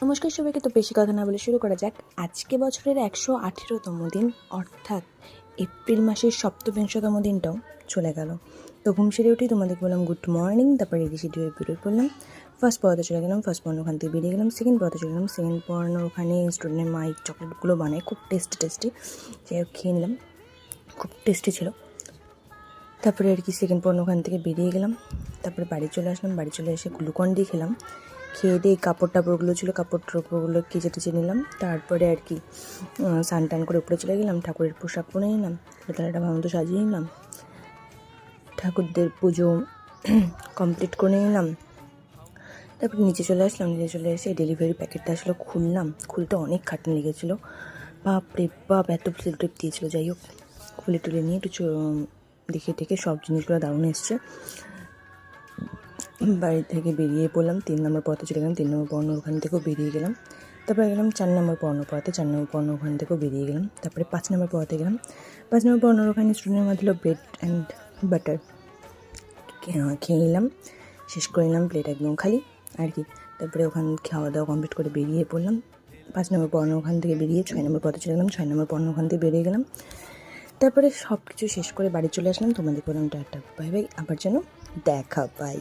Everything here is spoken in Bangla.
নমস্কার সবাইকে। তো বেশি কথা না বলে শুরু করা যাক। আজকে বছরের 118তম দিন, অর্থাৎ এপ্রিল মাসের 7বিংশতম দিনটাও চলে গেল। তো ঘুম সেরে উঠেই তোমাদের বললাম গুড মর্নিং, তারপরে রেডি সেডি হয়ে বেরোয় পড়লাম। ফার্স্ট পড়াতে চলে গেলাম, ফার্স্ট পড়ানো ওখান থেকে বেরিয়ে গেলাম। সেকেন্ড পড়াতে চলে গেলাম, সেকেন্ড পড়ানোর ওখানে স্টুডেন্টের মা এই চকলেটগুলো বানায়, খুব টেস্টি। যাই হোক খেয়ে নিলাম, খুব টেস্টি ছিল। তারপরে আর কি সেকেন্ড পড়ানো ওখান থেকে বেরিয়ে গেলাম। তারপরে বাড়ি চলে আসলাম, বাড়ি চলে এসে গ্লুকন ডি খেলাম। খেয়ে দিয়ে কাপড় টাপড়গুলো ছিল, কাপড় টাপড়গুলো কেচে টেচে নিলাম। তারপরে আর কি স্নান টান করে উপরে চলে গেলাম, ঠাকুরের পোশাক পরে নিলাম, দোতলাটা ভালো মতো সাজিয়ে নিলাম, ঠাকুরদের পুজো কমপ্লিট করে নিলাম। তারপরে নিচে চলে আসলাম, নিচে চলে এসে ডেলিভারি প্যাকেটটা আসলে খুললাম। খুলতে অনেক খাটনি লেগেছিলো, বাপরে বাপ, এত সেলটেপ দিয়েছিলো। যাই হোক খুলে টুলে নিয়ে একটু দেখে টেকে সব জিনিসগুলো দারুণ এসছে। বাড়ি থেকে বেরিয়ে পড়লাম, 3 নম্বর পড়াতে চলে গেলাম, 3 নম্বর পড়ানো ওখান থেকেও বেরিয়ে গেলাম। তারপরে গেলাম 4 নম্বর পড়ানো পড়াতে, 4 নম্বর পড়ানো ওখান থেকেও বেরিয়ে গেলাম। তারপরে 5 নম্বর পড়াতে গেলাম, 5 নম্বর পড়ানোর ওখানে স্টুডেন্টের মধ্যে হলো ব্রেড অ্যান্ড বাটার খেয়ে নিলাম, শেষ করে নিলাম, প্লেট একদম খালি আর কি। তারপরে ওখান খাওয়া দাওয়া কমপ্লিট করে বেরিয়ে পড়লাম। 5 নম্বর পড়ানো ওখান থেকে বেরিয়ে 6 নম্বর পড়াতে চলে গেলাম, 6 নম্বর পড়ানো ওখান থেকে বেরিয়ে গেলাম। তারপরে সব কিছু শেষ করে বাড়ি চলে আসলাম। তোমাদের বললাম টাটা বাই বাই, আবার যেন দেখা পাই।